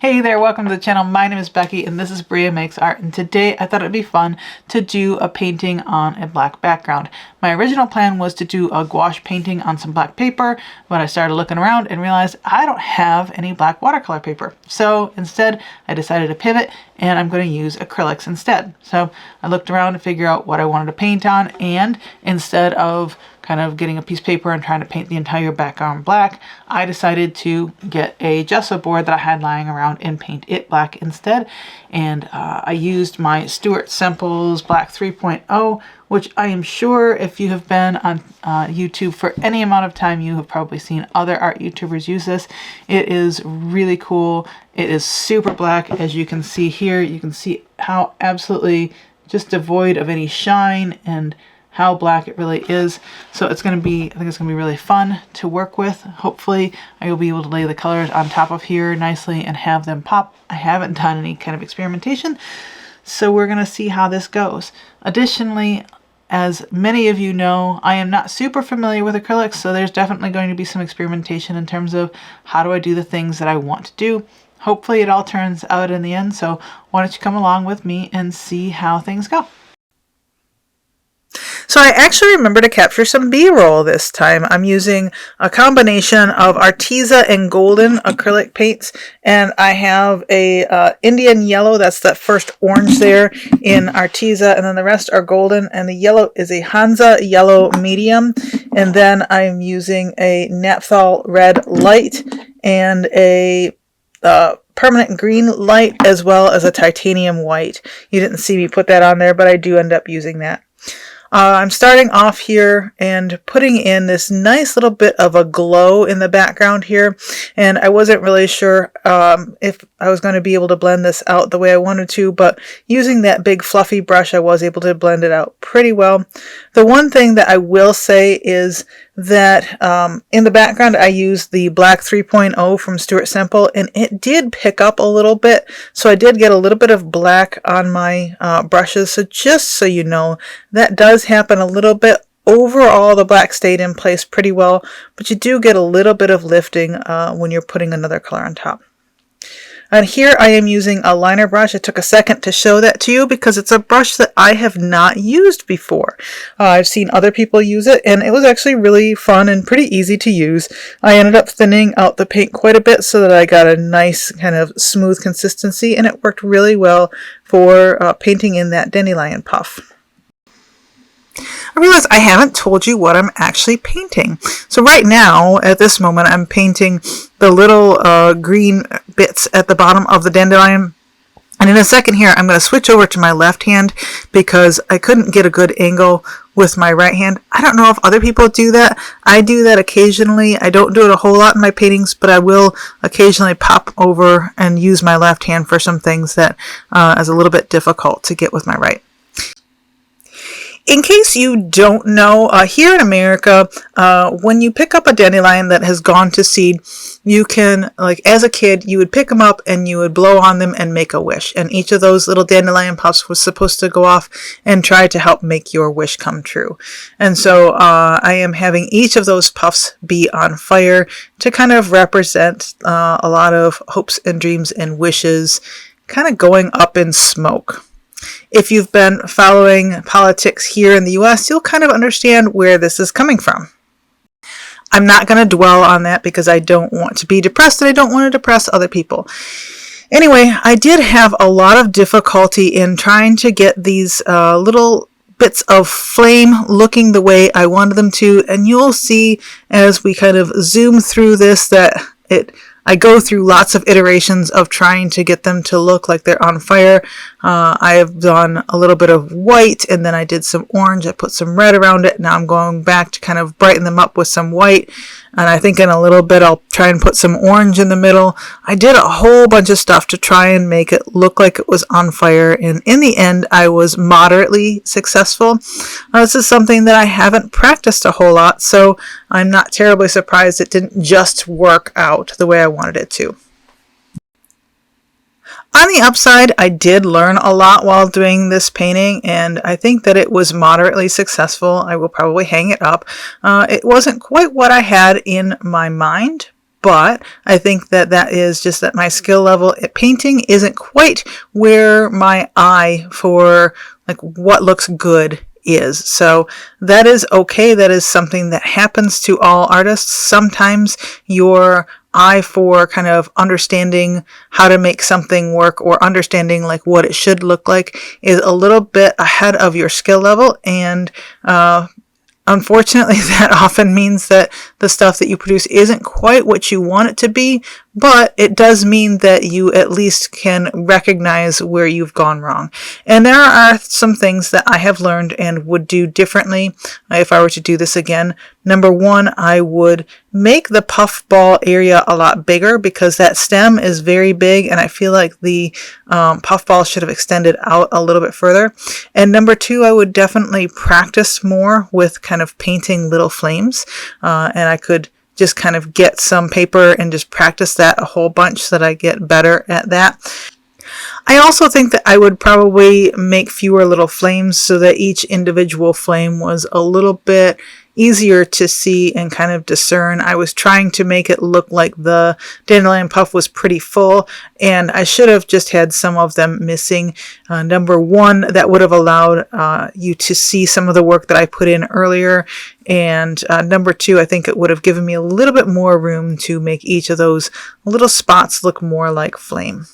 Hey there, welcome to the channel. My name is Becky and this is Bria Makes Art, and today I thought it'd be fun to do a painting on a black background. My original plan was to do a gouache painting on some black paper, but I started looking around and realized I don't have any black watercolor paper. So instead I decided to pivot and I'm going to use acrylics instead. So I looked around to figure out what I wanted to paint on, and instead of kind of getting a piece of paper and trying to paint the entire background black, I decided to get a gesso board that I had lying around and paint it black instead. And I used my Stuart Semple's Black 3.0, which I am sure if you have been on YouTube for any amount of time, you have probably seen other art YouTubers use this. It is really cool. It is super black, as you can see here. You can see how absolutely just devoid of any shine and how black it really is. So it's going to be, I think it's going to be really fun to work with. Hopefully I will be able to lay the colors on top of here nicely and have them pop. I haven't done any kind of experimentation, so we're going to see how this goes. Additionally, as many of you know, I am not super familiar with acrylics, so there's definitely going to be some experimentation in terms of how do I do the things that I want to do. Hopefully it all turns out in the end, so why don't you come along with me and see how things go. So I actually remember to capture some B-roll this time. I'm using a combination of Arteza and Golden acrylic paints, and I have a Indian yellow, that's that first orange there in Arteza, and then the rest are Golden, and the yellow is a Hansa yellow medium, and then I'm using a Naphthol red light and a permanent green light, as well as a titanium white. You didn't see me put that on there, but I do end up using that. I'm starting off here and putting in this nice little bit of a glow in the background here, and I wasn't really sure if I was going to be able to blend this out the way I wanted to, but using that big fluffy brush I was able to blend it out pretty well. The one thing that I will say is that in the background I used the Black 3.0 from Stuart Semple, and it did pick up a little bit, so I did get a little bit of black on my brushes. So just so you know, that does happen a little bit. Overall the black stayed in place pretty well, but you do get a little bit of lifting when you're putting another color on top. And here I am using a liner brush. It took a second to show that to you because it's a brush that I have not used before. I've seen other people use it, and it was actually really fun and pretty easy to use. I ended up thinning out the paint quite a bit so that I got a nice kind of smooth consistency, and it worked really well for painting in that dandelion puff. I realize I haven't told you what I'm actually painting. So right now, at this moment, I'm painting the little green bits at the bottom of the dandelion. And in a second here, I'm going to switch over to my left hand because I couldn't get a good angle with my right hand. I don't know if other people do that. I do that occasionally. I don't do it a whole lot in my paintings, but I will occasionally pop over and use my left hand for some things that is a little bit difficult to get with my right. In case you don't know, here in America, when you pick up a dandelion that has gone to seed, you can, like as a kid, you would pick them up and you would blow on them and make a wish. And each of those little dandelion puffs was supposed to go off and try to help make your wish come true. And so I am having each of those puffs be on fire to kind of represent a lot of hopes and dreams and wishes kind of going up in smoke. If you've been following politics here in the US, you'll kind of understand where this is coming from. I'm not going to dwell on that because I don't want to be depressed and I don't want to depress other people. Anyway, I did have a lot of difficulty in trying to get these little bits of flame looking the way I wanted them to, and you'll see as we kind of zoom through this that I go through lots of iterations of trying to get them to look like they're on fire. I have done a little bit of white, and then I did some orange. I put some red around it. Now I'm going back to kind of brighten them up with some white. And I think in a little bit I'll try and put some orange in the middle. I did a whole bunch of stuff to try and make it look like it was on fire. And in the end, I was moderately successful. This is something that I haven't practiced a whole lot, so I'm not terribly surprised it didn't just work out the way I wanted it to. On the upside, I did learn a lot while doing this painting, and I think that it was moderately successful. I will probably hang it up. It wasn't quite what I had in my mind, but I think that that is just that my skill level at painting isn't quite where my eye for like what looks good is. So that is okay. That is something that happens to all artists. Sometimes your eye for kind of understanding how to make something work or understanding like what it should look like is a little bit ahead of your skill level, and unfortunately, that often means that the stuff that you produce isn't quite what you want it to be, but it does mean that you at least can recognize where you've gone wrong. And there are some things that I have learned and would do differently if I were to do this again. Number one, I would make the puff ball area a lot bigger because that stem is very big and I feel like the puff ball should have extended out a little bit further. And number two, I would definitely practice more with kind of painting little flames, and I could just kind of get some paper and just practice that a whole bunch so that I get better at that. I also think that I would probably make fewer little flames so that each individual flame was a little bit easier to see and kind of discern. I was trying to make it look like the dandelion puff was pretty full, and I should have just had some of them missing. Number one, that would have allowed you to see some of the work that I put in earlier, and number two, I think it would have given me a little bit more room to make each of those little spots look more like flame.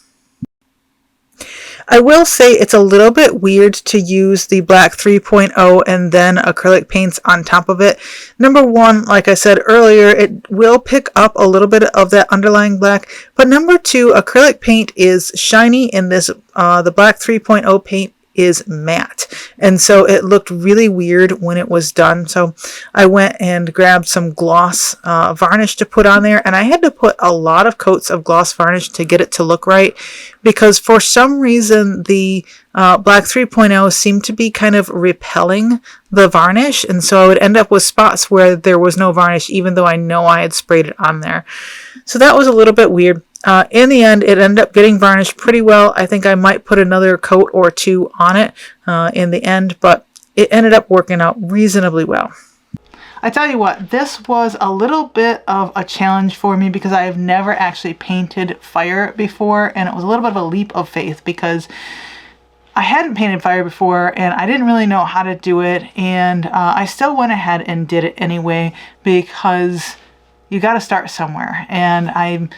I will say it's a little bit weird to use the black 3.0 and then acrylic paints on top of it. Number one, like I said earlier, it will pick up a little bit of that underlying black. But number two, acrylic paint is shiny, and this the black 3.0 paint is matte, and so it looked really weird when it was done. So I went and grabbed some gloss varnish to put on there, and I had to put a lot of coats of gloss varnish to get it to look right, because for some reason the black 3.0 seemed to be kind of repelling the varnish, and so I would end up with spots where there was no varnish even though I know I had sprayed it on there. So that was a little bit weird. In the end, it ended up getting varnished pretty well. I think I might put another coat or two on it in the end, but it ended up working out reasonably well. I tell you what, this was a little bit of a challenge for me because I have never actually painted fire before, and it was a little bit of a leap of faith because I hadn't painted fire before and I didn't really know how to do it, and I still went ahead and did it anyway because you got to start somewhere, and I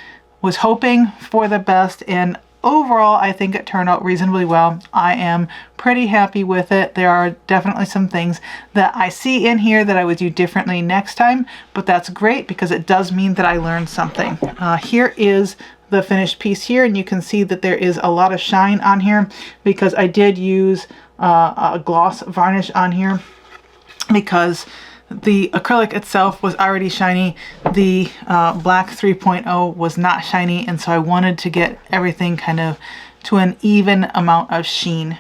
was hoping for the best, and overall I think it turned out reasonably well. I am pretty happy with it. There are definitely some things that I see in here that I would do differently next time, but that's great because it does mean that I learned something. Here is the finished piece here, and you can see that there is a lot of shine on here because I did use a gloss varnish on here because the acrylic itself was already shiny. The black 3.0 was not shiny, and so I wanted to get everything kind of to an even amount of sheen.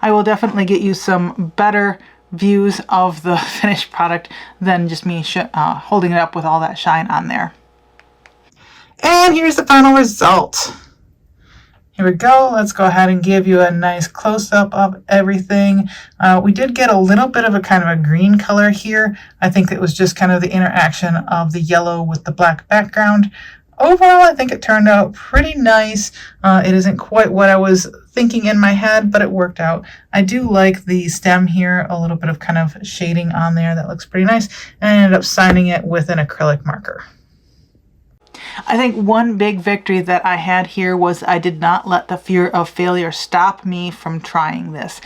I will definitely get you some better views of the finished product than just me holding it up with all that shine on there. And here's the final result. Here we go. Let's go ahead and give you a nice close-up of everything. We did get a little bit of a kind of a green color here. I think it was just kind of the interaction of the yellow with the black background. Overall, I think it turned out pretty nice. It isn't quite what I was thinking in my head, but it worked out. I do like the stem here, a little bit of kind of shading on there. That looks pretty nice. And I ended up signing it with an acrylic marker. I think one big victory that I had here was I did not let the fear of failure stop me from trying this.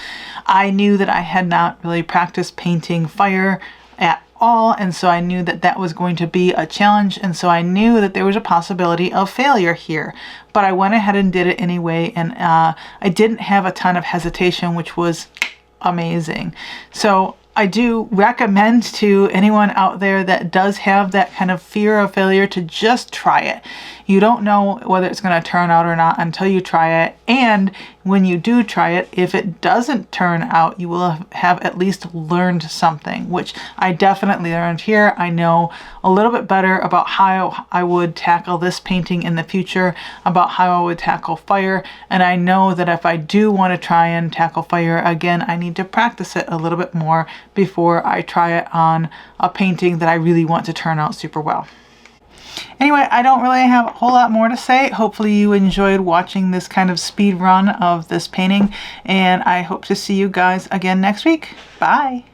I knew that I had not really practiced painting fire at all, and so I knew that that was going to be a challenge, and so I knew that there was a possibility of failure here. But I went ahead and did it anyway, and I didn't have a ton of hesitation, which was amazing. So I do recommend to anyone out there that does have that kind of fear of failure to just try it. You don't know whether it's going to turn out or not until you try it. And when you do try it, if it doesn't turn out, you will have at least learned something, which I definitely learned here. I know a little bit better about how I would tackle this painting in the future, about how I would tackle fire. And I know that if I do want to try and tackle fire again, I need to practice it a little bit more before I try it on a painting that I really want to turn out super well. Anyway, I don't really have a whole lot more to say. Hopefully you enjoyed watching this kind of speed run of this painting, and I hope to see you guys again next week. Bye!